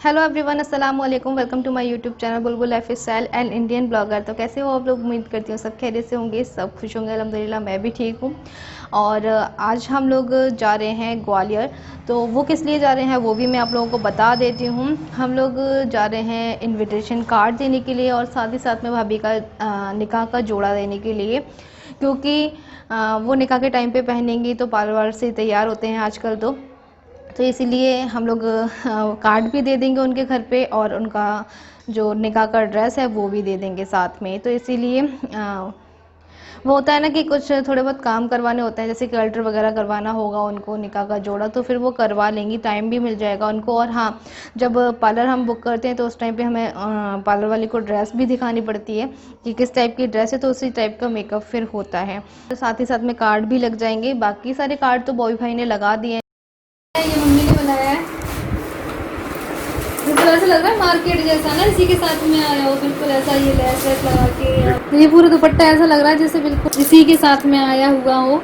Hello everyone, अस्सलाम वालेकुम। Welcome to my YouTube channel Bulbul lifestyle and Indian blogger. तो कैसे हो आप लोग? उम्मीद करती हूँ सब खैरियत से होंगे, सब खुश होंगे। अल्हम्दुलिल्लाह मैं भी ठीक हूँ। और आज हम लोग जा रहे हैं ग्वालियर। तो वो किस लिए जा रहे हैं वो भी मैं आप लोगों को बता देती हूँ। हम लोग जा रहे हैं इनविटेशन कार्ड देने के लिए और साथ ही साथ में भाभी का निकाह का जोड़ा देने के लिए, क्योंकि वो निकाह के टाइम पे पहनेंगी तो पार्लर से तैयार होते हैं आजकल। तो इसीलिए हम लोग कार्ड भी दे देंगे उनके घर पे और उनका जो निकाह का ड्रेस है वो भी दे देंगे साथ में। तो इसीलिए वो होता है ना कि कुछ थोड़े बहुत काम करवाने होते हैं, जैसे कि अल्टर वगैरह करवाना होगा उनको निकाह का जोड़ा, तो फिर वो करवा लेंगी, टाइम भी मिल जाएगा उनको। और हाँ, जब पार्लर हम बुक करते हैं तो उस टाइम पे हमें पार्लर वाली को ड्रेस भी दिखानी पड़ती है कि किस टाइप की ड्रेस है, तो उसी टाइप का मेकअप फिर होता है। तो साथ ही साथ में कार्ड भी लग जाएंगे। बाकी सारे कार्ड तो बॉय भाई ने लगा दिए हैं। ये मम्मी ने बनाया है, बिल्कुल ऐसा लग रहा है मार्केट जैसा ना, इसी के साथ में आया हो बिल्कुल ऐसा। ये लेस वेस लगा के ये पूरा दुपट्टा ऐसा लग रहा है जैसे बिल्कुल इसी के साथ में आया हुआ हो।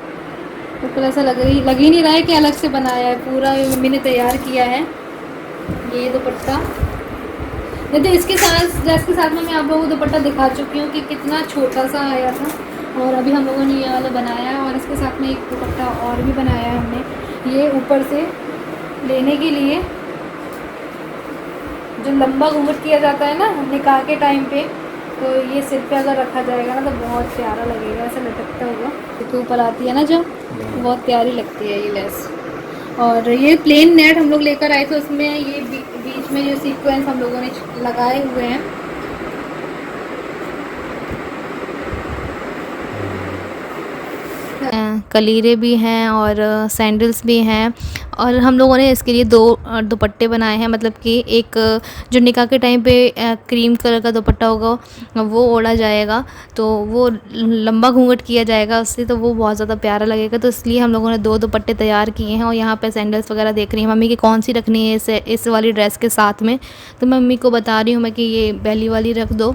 बिल्कुल ऐसा लग ही नहीं रहा है कि अलग से बनाया है, पूरा ये मम्मी ने तैयार किया है ये दुपट्टा। नहीं तो इसके साथ ड्रेस के साथ में मैं आप लोगों को दुपट्टा दिखा चुकी हूँ कि कितना छोटा सा आया था, और अभी हम लोगों ने ये वाला बनाया है। और इसके साथ में एक दुपट्टा और भी बनाया है हमने, ये ऊपर से लेने के लिए जो लंबा घूंघट किया जाता है ना निकाह के टाइम पे, तो ये सिर पे अगर रखा जाएगा ना तो बहुत प्यारा लगेगा, ऐसा लटकता हुआ। तो ऊपर आती है ना जो, बहुत प्यारी लगती है ये लेस। और ये प्लेन नेट हम लोग लेकर आए थे, उसमें ये बीच में जो सीक्वेंस हम लोगों ने लगाए हुए हैं। कलीरे भी हैं और सैंडल्स भी हैं। और हम लोगों ने इसके लिए दो दुपट्टे बनाए हैं, मतलब कि एक जो निकाह के टाइम पे क्रीम कलर का दुपट्टा होगा वो ओढ़ा जाएगा, तो वो लंबा घूंघट किया जाएगा उससे, तो वो बहुत ज़्यादा प्यारा लगेगा। तो इसलिए हम लोगों ने दो दुपट्टे तैयार किए हैं। और यहाँ पे सैंडल्स वगैरह देख रही हैं मम्मी की कौन सी रखनी है इस वाली ड्रेस के साथ में। तो मम्मी को बता रही हूँ मैं कि ये बेली वाली रख दो।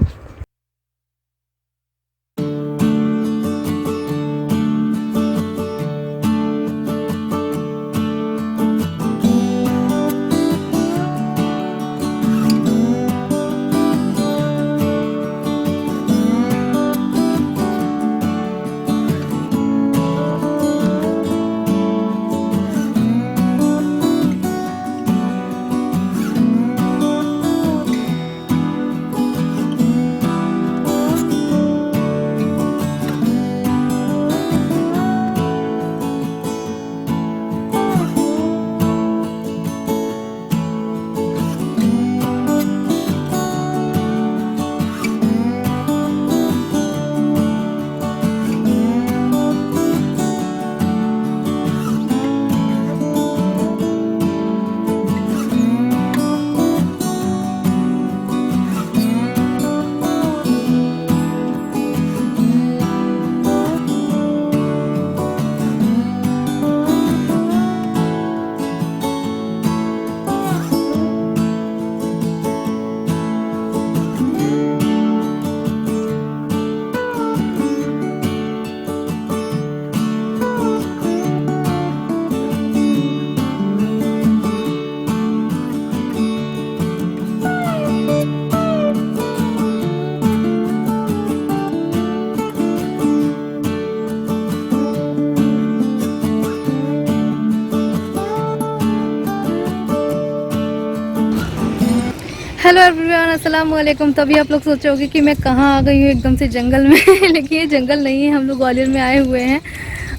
हेलो एवरीवन, अस्सलाम वालेकुम। तो अभी आप लोग सोच रहे होगे कि मैं कहाँ आ गई हूँ एकदम से जंगल में लेकिन ये जंगल नहीं है, हम लोग ग्वालियर में आए हुए हैं।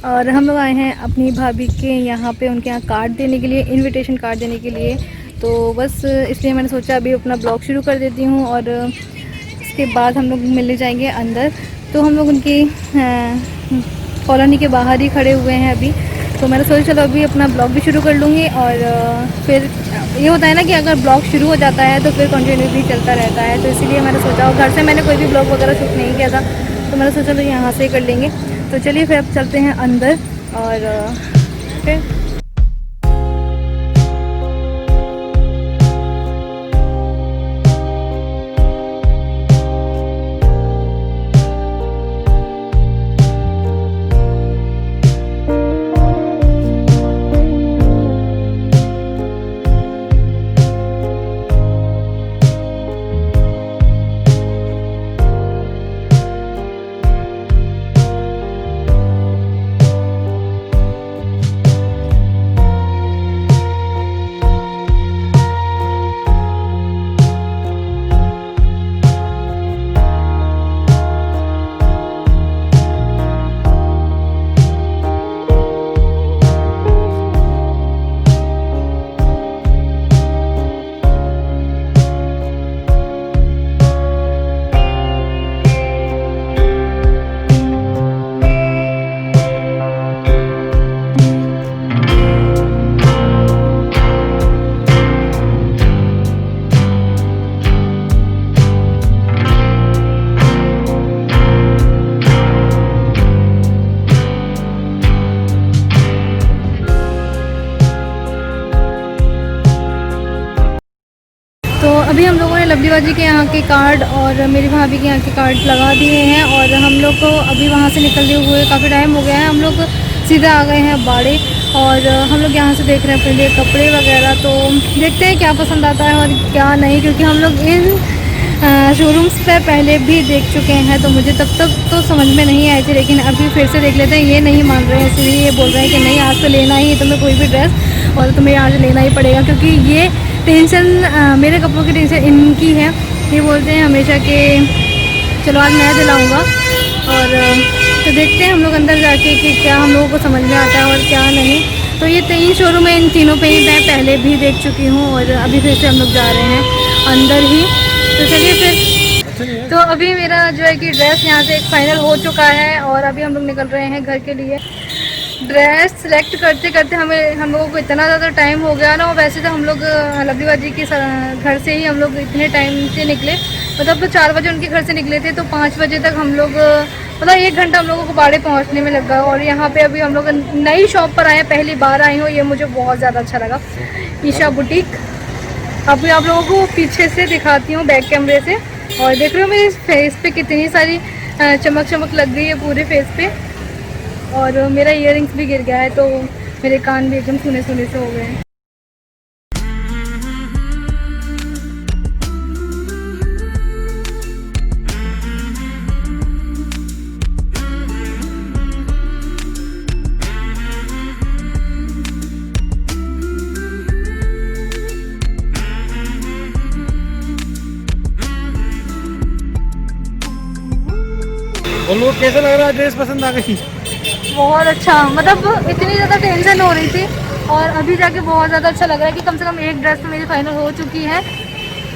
और हम लोग आए हैं अपनी भाभी के यहाँ पे, उनके यहाँ कार्ड देने के लिए, इनविटेशन कार्ड देने के लिए। तो बस इसलिए मैंने सोचा अभी अपना ब्लॉग शुरू कर देती हूँ, और इसके बाद हम लोग मिलने जाएंगे अंदर। तो हम लोग उनकी कॉलोनी के बाहर ही खड़े हुए हैं अभी। तो मैंने सोचा चलो अभी अपना ब्लॉग भी शुरू कर लूँगी। और फिर ये होता है ना कि अगर ब्लॉग शुरू हो जाता है तो फिर कंटिन्यूसली चलता रहता है, तो इसीलिए मैंने सोचा, और घर से मैंने कोई भी ब्लॉग वगैरह शूट नहीं किया था, तो मैंने सोचा चलो यहाँ से कर लेंगे। तो चलिए फिर अब चलते हैं अंदर। और फिर तो अभी हम लोगों ने लवली बाजी के यहाँ के कार्ड और मेरी भाभी के यहाँ के कार्ड लगा दिए हैं और हम लोग को अभी वहाँ से निकलते हुए काफ़ी टाइम हो गया है। हम लोग सीधा आ गए हैं बाड़े और हम लोग यहाँ से देख रहे हैं अपने लिए कपड़े वगैरह। तो देखते हैं क्या पसंद आता है और क्या नहीं, क्योंकि हम लोग इन शोरूम्स पे पहले भी देख चुके हैं तो मुझे तब तक तो समझ में नहीं आई थी, लेकिन अभी फिर से देख लेते हैं। ये नहीं मान रहे हैं, इसलिए ये बोल रहे हैं कि नहीं आज तो लेना ही है तुम्हें कोई भी ड्रेस और तुम्हें आज लेना ही पड़ेगा, क्योंकि ये टेंशन मेरे कपड़ों की टेंशन इनकी है। ये बोलते हैं हमेशा कि चलो आज मैं दिलाऊँगा। और तो देखते हैं हम लोग अंदर जाके कि क्या हम लोगों को समझ में आता है और क्या नहीं। तो ये 3 शोरूम है, इन तीनों पे ही मैं पहले भी देख चुकी हूँ और अभी फिर से हम लोग जा रहे हैं अंदर ही। तो चलिए फिर। तो अभी मेरा जो है कि ड्रेस यहाँ से एक फाइनल हो चुका है और अभी हम लोग निकल रहे हैं घर के लिए। ड्रेस सेलेक्ट करते करते हम लोगों को इतना ज़्यादा टाइम हो गया ना। वैसे तो हम लोग लवली बाजी के घर से ही हम लोग इतने टाइम से निकले, मतलब 4 बजे उनके घर से निकले थे तो 5 बजे तक हम लोग मतलब 1 घंटा हम लोगों को बाड़े पहुंचने में लगा। और यहाँ पे अभी हम लोग नई शॉप पर आए हैं, पहली बार आई हूँ, ये मुझे बहुत ज़्यादा अच्छा लगा, ईशा बुटीक। अभी आप लोगों को पीछे से दिखाती हूँ बैक कैमरे से। और देख रहे हो मेरे फेस पे कितनी सारी चमक लग गई है पूरे फेस पे। और मेरा इयररिंग्स भी गिर गया है तो मेरे कान भी एकदम सुने से हो गए हैं। बोलो कैसा लग रहा है? ड्रेस पसंद आ गई? बहुत अच्छा, मतलब इतनी ज़्यादा टेंशन हो रही थी और अभी जाके बहुत ज़्यादा अच्छा लग रहा है कि कम से कम एक ड्रेस तो मेरी फाइनल हो चुकी है।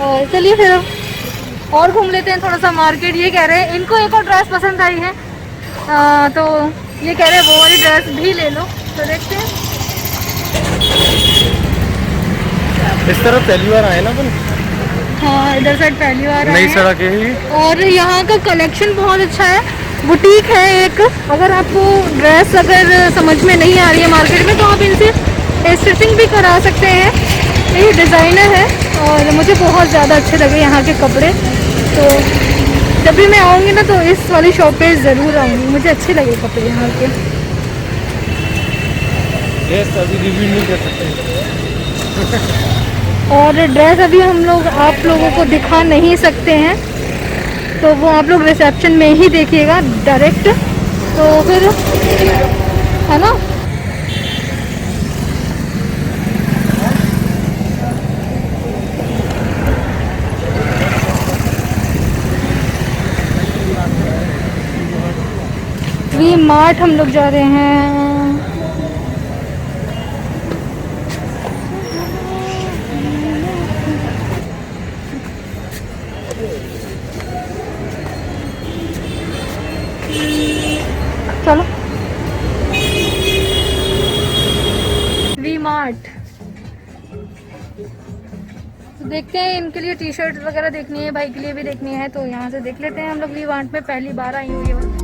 और चलिए फिर और घूम लेते हैं थोड़ा सा मार्केट। ये कह रहे हैं इनको एक और ड्रेस पसंद आई है तो ये कह रहे हैं वो वाली ड्रेस भी ले लो। तो देखते हैं। इस तरफ पहली बार आए ना अपन? हाँ, इधर साइड पहली बार नई सड़क है ये। और यहाँ का कलेक्शन बहुत अच्छा है। बुटीक है एक, अगर आपको ड्रेस अगर समझ में नहीं आ रही है मार्केट में तो आप इनसे स्टिचिंग भी करा सकते हैं। ये डिज़ाइनर है और मुझे बहुत ज़्यादा अच्छे लगे यहाँ के कपड़े। तो जब भी मैं आऊँगी ना तो इस वाली शॉप पे ज़रूर आऊँगी, मुझे अच्छे लगे कपड़े यहाँ के। ड्रेस अभी रिव्यू नहीं कर सकते और ड्रेस अभी हम लोग आप लोगों को दिखा नहीं सकते हैं, तो वो आप लोग रिसेप्शन में ही देखिएगा डायरेक्ट, तो फिर है ना। वी मार्ट हम लोग जा रहे हैं। चलो वी मार्ट। तो देखते हैं, इनके लिए टी शर्ट वगैरह देखनी है, भाई के लिए भी देखनी है, तो यहाँ से देख लेते हैं। हम लोग वी मार्ट में पहली बार आई हुई है।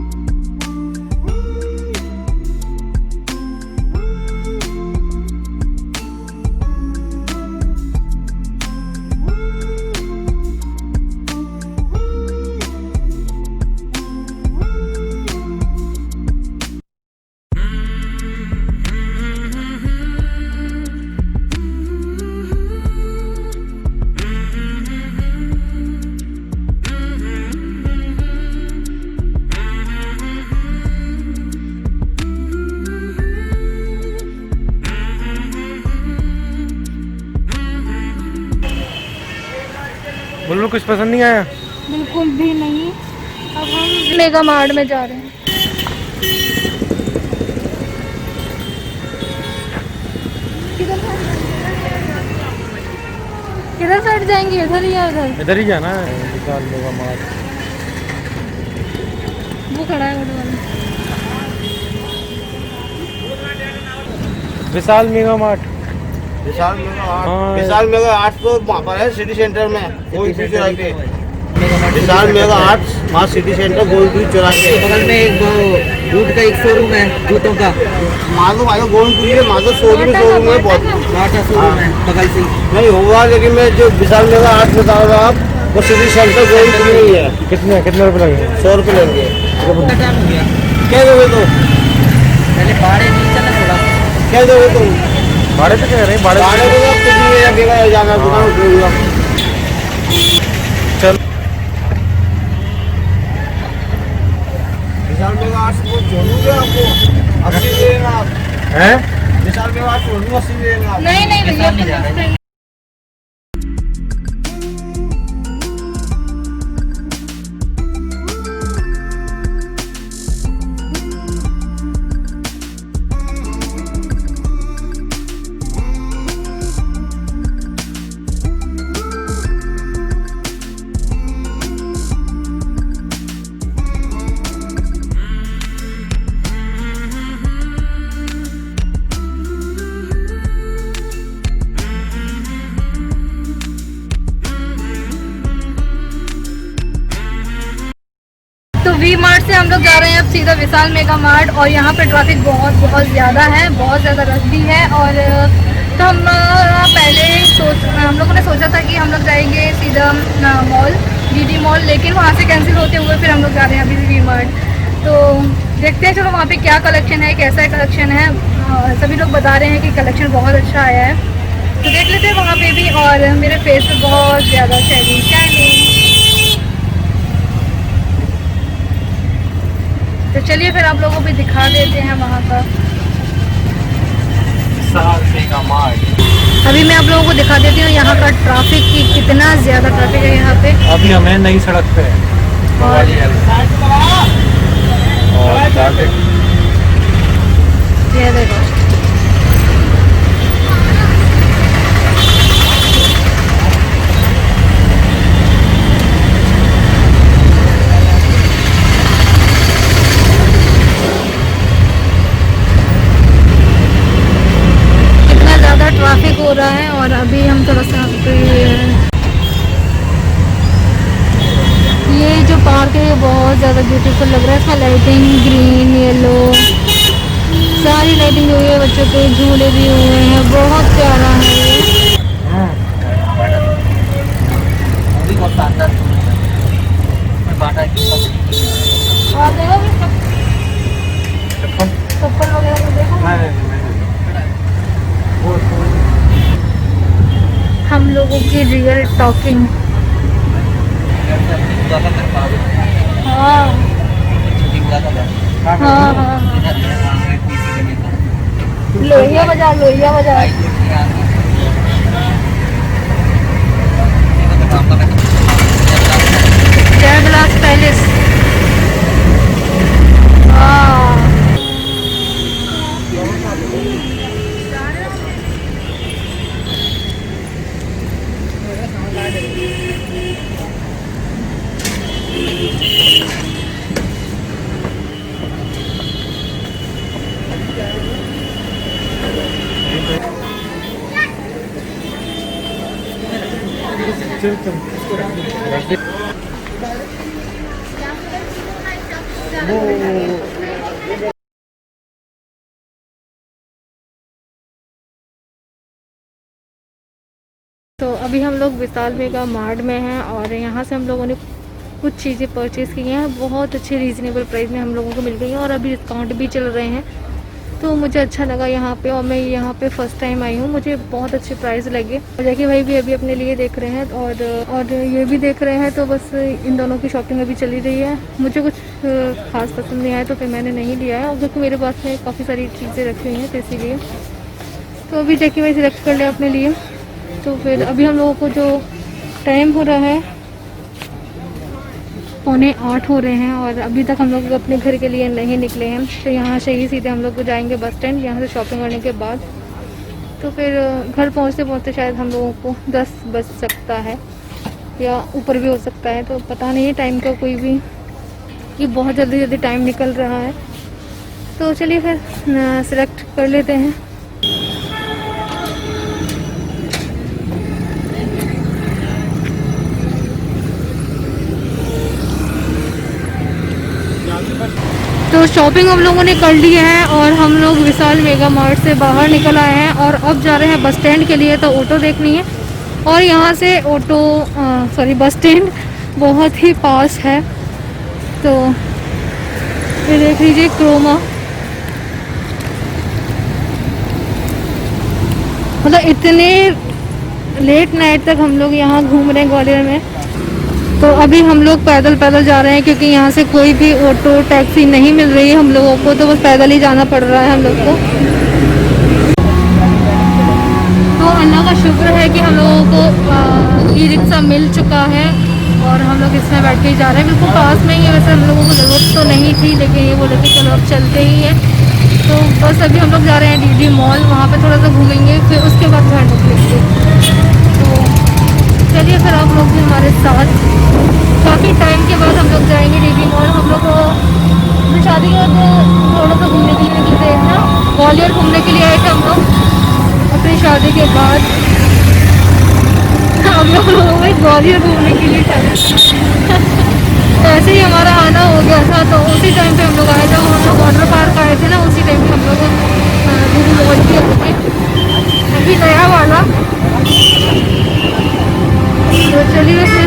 बोलो कुछ पसंद नहीं आया? बिल्कुल भी नहीं। अब हम मेगा मार्ट में जा रहे हैं। किधर साइड जाएंगे, इधर ही या उधर? इधर ही जाना है, विशाल मेगा मार्ट। वो खड़ा है विशाल मेगा मार्ट। विशाल मेगा 8 तो वहाँ पर है सिटी सेंटर में, कोई भी जगह पे मेगा मार्ट विशाल मेगा आर्ट्स वहाँ सिटी सेंटर गोलपुरी चौराहे बगल में एक वो बूट का एक शोरूम है जूतों का, माधो भाई गोलपुरी है, माधो शोरूम है बहुत बाटा शोरूम है बगल से ही। नहीं होगा, लेकिन मैं जो विशाल मेगा आर्ट्स बता रहा हूँ आप, वो सिटी सेंटर गोलपुरी नहीं है। कितने रुपये लगेंगे? 100 रुपये लेंगे। कितना टाइम हो गया? क्या दोगे तुम? पहले भाड़े नहीं चला थोड़ा, क्या दोगे तुम? भाड़े पे कह रहे हैं, भाड़े भाड़े को कुछ नहीं लगेगा, जाना दुकान उठेगा। चल विशाल मेगा आर्ट्स वो छोड़ूंगे आपको 80 देगा आप। हैं? विशाल मेगा आर्ट्स छोड़ूंगा 80 देगा आप। नहीं नहीं भैया, नहीं जा रहा है। तो वी मार्ट से हम लोग जा रहे हैं अब सीधा विशाल मेगा मार्ट, और यहाँ पे ट्रैफिक बहुत ज़्यादा है, बहुत ज़्यादा रश भी है। और तो हम लोगों ने सोचा था कि हम लोग जाएंगे सीधा मॉल, GD मॉल, लेकिन वहाँ से कैंसिल होते हुए फिर हम लोग जा रहे हैं अभी वी मार्ट। तो देखते हैं चलो वहाँ पे क्या कलेक्शन है, कैसा कलेक्शन है। सभी लोग बता रहे हैं कि कलेक्शन बहुत अच्छा आया है, तो देख लेते हैं वहाँ पे भी। और मेरे फेस पे बहुत ज़्यादा शाइनिंग। तो चलिए फिर आप लोगों को दिखा देते हैं वहाँ का। अभी मैं आप लोगों को दिखा देती हूँ यहाँ का ट्रैफिक की, कितना ज़्यादा ट्रैफिक है यहाँ पे। अभी हमें नई सड़क पे है और और ट्रैफिक ये देखो, ट्रैफिक हो रहा है। और अभी हम थोड़ा सा ये जो पार्क है ये बहुत ज़्यादा ब्यूटीफुल लग रहा है। इसका लाइटिंग ग्रीन येलो सारी लाइटिंग हुई है, बच्चों के झूले भी हुए हैं, बहुत प्यारा है ये। बहुत शानदार बाटा की और देखो चप्पल वगैरह तो देखो। हम लोगों की रियल टॉकिंग। हाँ हाँ हाँ हाँ, लोहिया बाजार, लोहिया बाजार। जय विलास पैलेस। हाँ तो अभी हम लोग विशाल मेगा मार्ट में हैं, और यहाँ से हम लोगों ने कुछ चीज़ें परचेज़ की हैं, बहुत अच्छे रीज़नेबल प्राइस में हम लोगों को मिल गई हैं, और अभी डिस्काउंट भी चल रहे हैं। तो मुझे अच्छा लगा यहाँ पे, और मैं यहाँ पे फ़र्स्ट टाइम आई हूँ, मुझे बहुत अच्छे प्राइस लगे। और जैकी भाई भी अभी अपने लिए देख रहे हैं, और ये भी देख रहे हैं। तो बस इन दोनों की शॉपिंग अभी चली रही है। मुझे कुछ ख़ास पसंद नहीं आया तो फिर मैंने नहीं लिया है, और क्योंकि मेरे पास में काफ़ी सारी चीज़ें रखी हुई हैं, तो इसीलिए तो अभी जैकी भाई सिलेक्ट कर लिया अपने लिए। तो फिर अभी हम लोगों को जो टाइम हो रहा है 7:45 हो रहे हैं, और अभी तक हम लोग अपने घर के लिए नहीं निकले हैं। तो यहाँ से ही सीधे हम लोग जाएंगे बस स्टैंड, यहाँ से शॉपिंग करने के बाद। तो फिर घर पहुँचते पहुँचते शायद हम लोगों को 10 बज सकता है, या ऊपर भी हो सकता है। तो पता नहीं टाइम का कोई भी, ये बहुत जल्दी जल्दी टाइम निकल रहा है। तो चलिए फिर सिलेक्ट कर लेते हैं। तो शॉपिंग हम लोगों ने कर ली है और हम लोग विशाल मेगा मार्ट से बाहर निकल आए हैं और अब जा रहे हैं बस स्टैंड के लिए। तो ऑटो देखनी है और यहाँ से बस स्टैंड बहुत ही पास है। तो ये देख लीजिए क्रोमा, मतलब इतने लेट नाइट तक हम लोग यहाँ घूम रहे हैं ग्वालियर में। तो अभी हम लोग पैदल जा रहे हैं क्योंकि यहाँ से कोई भी ऑटो टैक्सी नहीं मिल रही है हम लोगों को, तो बस पैदल ही जाना पड़ रहा है हम लोग को। तो अल्लाह का शुक्र है कि हम लोगों को ई रिक्शा मिल चुका है और हम लोग इसमें बैठ के ही जा रहे हैं। बिल्कुल पास में ही है, वैसे हम लोगों को ज़रूरत तो नहीं थी लेकिन ये बोले कि चलो अब चलते ही हैं। तो बस अभी हम लोग जा रहे हैं डीडी मॉल, वहाँ पे थोड़ा सा घूमेंगे फिर उसके बाद घर निकलेंगे। तो चलिए फिर आप लोग भी हमारे साथ। काफ़ी टाइम के बाद हम लोग जाएंगे डीडी मॉल। हम लोग को शादी के बाद थोड़ा सा घूमने के लिए निकलते हैं ना, ग्वालियर घूमने के लिए आए थे हम लोग अपनी शादी के बाद। हम लोग ग्वालियर घूमने के लिए चले ऐसे ही हमारा आना हो गया था। तो उसी टाइम पे हम लोग आए, जब हम लोग वाटर पार्क आए थे ना उसी टाइम पे हम लोग डीडी मॉल के आए थे, अभी नया वाला। तो चलिए फिर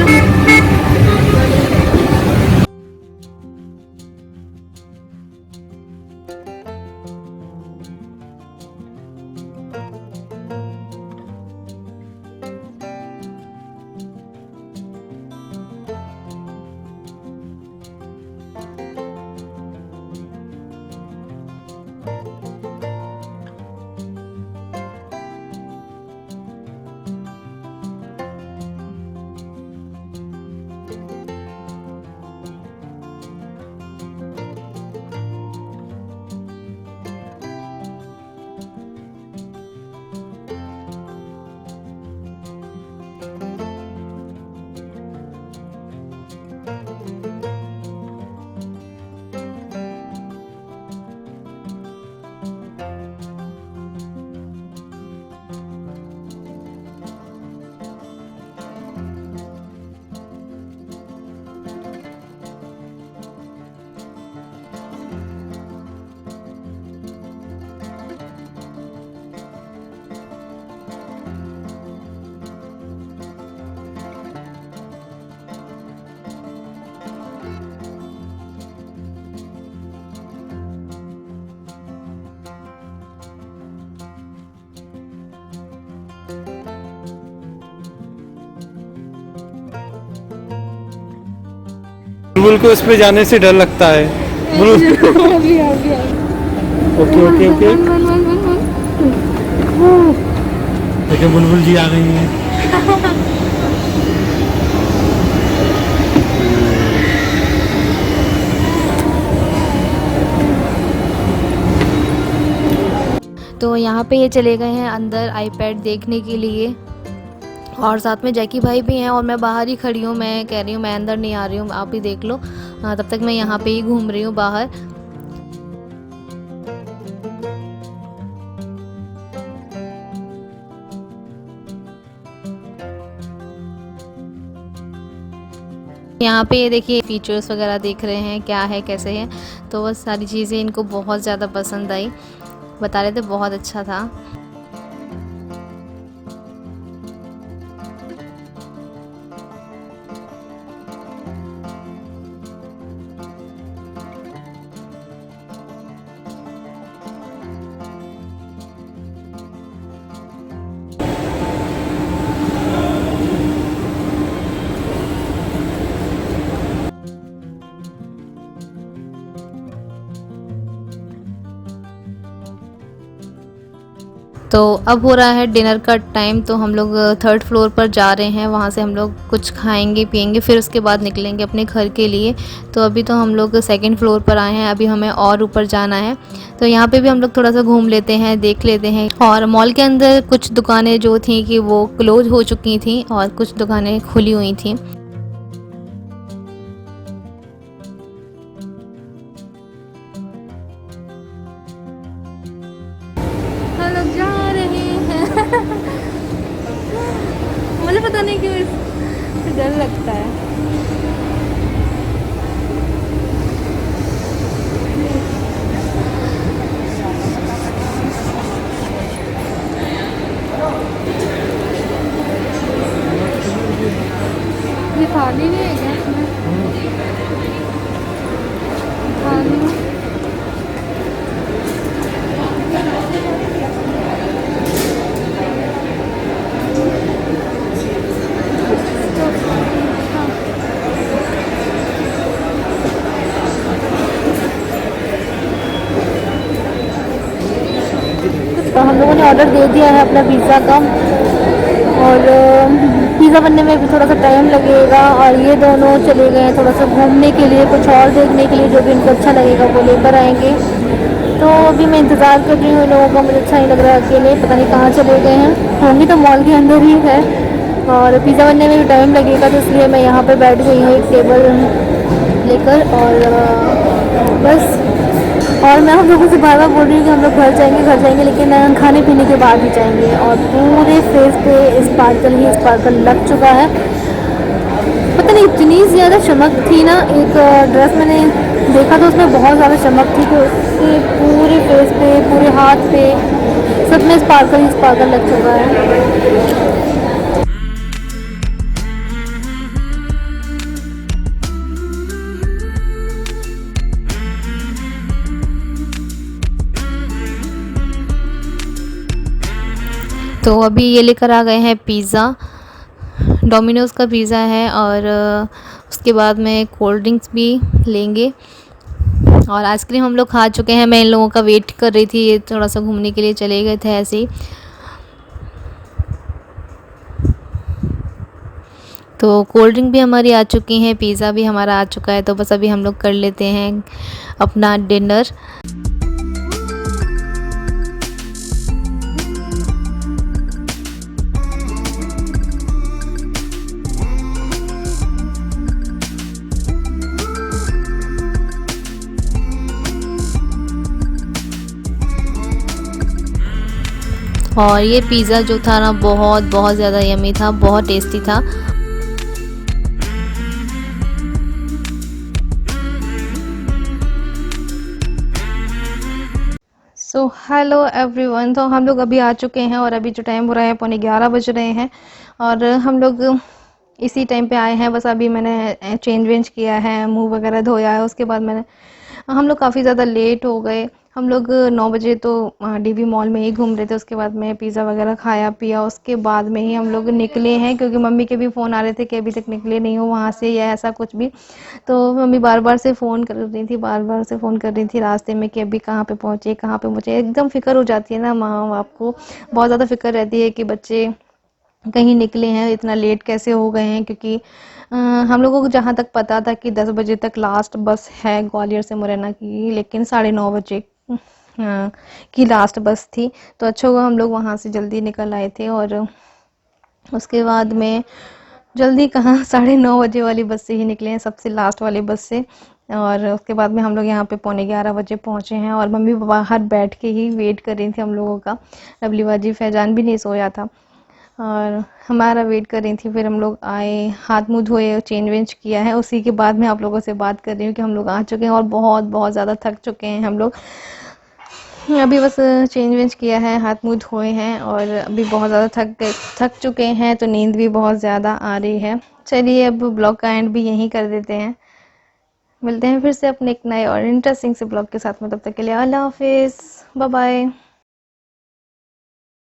बुलबुल को इस पे जाने से डर लगता है। ओके ओके ओके, देखिए बुलबुल जी आ गई हैं। तो यहाँ पे ये चले गए हैं अंदर आईपैड देखने के लिए और साथ में जैकी भाई भी हैं और मैं बाहर ही खड़ी हूँ। मैं कह रही हूँ मैं अंदर नहीं आ रही हूँ, आप ही देख लो। तब तक मैं यहाँ पे ही घूम रही हूँ बाहर। यहाँ पे ये देखिए फीचर्स वगैरह देख रहे हैं क्या है कैसे है। तो बस सारी चीज़ें इनको बहुत ज़्यादा पसंद आई, बता रहे थे बहुत अच्छा था। तो अब हो रहा है डिनर का टाइम, तो हम लोग 3rd फ्लोर पर जा रहे हैं। वहाँ से हम लोग कुछ खाएंगे पिएंगे फिर उसके बाद निकलेंगे अपने घर के लिए। तो अभी तो हम लोग 2nd फ्लोर पर आए हैं, अभी हमें और ऊपर जाना है। तो यहाँ पे भी हम लोग थोड़ा सा घूम लेते हैं, देख लेते हैं। और मॉल के अंदर कुछ दुकानें जो थी कि वो क्लोज हो चुकी थी और कुछ दुकानें खुली हुई थी। मुझे पता नहीं क्यों डर लगता है। ये थाली नहीं है क्या इसमें? थाली तो हम लोगों ने ऑर्डर दे दिया है अपना पिज़्ज़ा का, और पिज़्ज़ा बनने में भी थोड़ा सा टाइम लगेगा। और ये दोनों चले गए हैं थोड़ा सा घूमने के लिए, कुछ और देखने के लिए, जो भी इनको अच्छा लगेगा वो लेकर आएंगे। तो अभी मैं इंतज़ार कर रही हूँ इन लोगों का, मुझे अच्छा नहीं लग रहा है अकेले, पता नहीं कहाँ चले गए हैं। होंगे तो मॉल के अंदर ही है, और पिज़्ज़ा बनने में भी टाइम लगेगा, तो इसलिए मैं यहाँ पर बैठ गई हूँ एक टेबल लेकर। और बस, और मैं हम लोगों से बार बार बोल रही हूँ कि हम लोग घर जाएंगे, लेकिन खाने पीने के बाद ही जाएंगे। और पूरे फेस पे स्पार्कल लग चुका है, पता नहीं इतनी ज़्यादा चमक थी ना। एक ड्रेस मैंने देखा तो उसमें बहुत ज़्यादा चमक थी, तो उसके पूरे फेस पे, पूरे हाथ पे, सब में स्पार्कल लग चुका है। तो अभी ये लेकर आ गए हैं पिज़्ज़ा, डोमिनोज़ का पिज़्ज़ा है, और उसके बाद में कोल्ड ड्रिंक्स भी लेंगे। और आइसक्रीम हम लोग खा चुके हैं, मैं इन लोगों का वेट कर रही थी, ये थोड़ा सा घूमने के लिए चले गए थे ऐसे ही। तो कोल्ड ड्रिंक भी हमारी आ चुकी हैं, पिज़्ज़ा भी हमारा आ चुका है, तो बस अभी हम लोग कर लेते हैं अपना डिनर। और ये पिज़्ज़ा जो था ना, बहुत ज़्यादा यम्मी था, बहुत टेस्टी था। सो हेलो एवरीवन, तो हम लोग अभी आ चुके हैं, और अभी जो टाइम हो रहा है 11:15 बज रहे हैं, और हम लोग इसी टाइम पे आए हैं। बस अभी मैंने चेंज वेंज किया है, मुंह वगैरह धोया है, उसके बाद हम लोग काफ़ी ज़्यादा लेट हो गए। हम लोग 9 बजे तो डीवी मॉल में ही घूम रहे थे, उसके बाद में पिज़्ज़ा वगैरह खाया पिया, उसके बाद में ही हम लोग निकले हैं, क्योंकि मम्मी के भी फ़ोन आ रहे थे कि अभी तक निकले नहीं हो वहाँ से या ऐसा कुछ भी। तो मम्मी बार बार से फ़ोन कर रही थी रास्ते में कि अभी कहाँ पे पहुँचे। एकदम फ़िक्र हो जाती है ना माँ बाप को, बहुत ज़्यादा फ़िक्र रहती है कि बच्चे कहीं निकले हैं, इतना लेट कैसे हो गए हैं। क्योंकि हम लोगों को जहाँ तक पता था कि 10 बजे तक लास्ट बस है ग्वालियर से मुरैना की, लेकिन 9:30 बजे की लास्ट बस थी। तो अच्छा हुआ हम लोग वहाँ से जल्दी निकल आए थे, और उसके बाद में जल्दी कहाँ 9:30 बजे वाली बस से ही निकले हैं, सबसे लास्ट वाली बस से। और उसके बाद में हम लोग यहाँ पे 11:15 बजे पहुँचे हैं, और मम्मी बाहर बैठ के ही वेट कर रही थी हम लोगों का। लवली बाजी फैजान भी नहीं सोया था, और हमारा वेट कर रही थी। फिर हम लोग आए, हाथ मुँह धोए, चेंज वेंज किया है, उसी के बाद मैं आप लोगों से बात कर रही हूँ कि हम लोग आ चुके हैं, और बहुत ज़्यादा थक चुके हैं हम लोग। अभी बस चेंज वेंज किया है, हाथ मुँह धोए हैं, और अभी बहुत ज़्यादा थक चुके हैं, तो नींद भी बहुत ज़्यादा आ रही है। चलिए अब ब्लॉग का एंड भी यहीं कर देते हैं, मिलते हैं फिर से अपने एक नए और इंटरेस्टिंग से ब्लॉग के साथ में। तब तक के लिए अल्लाह हाफिज़, बाय बाय।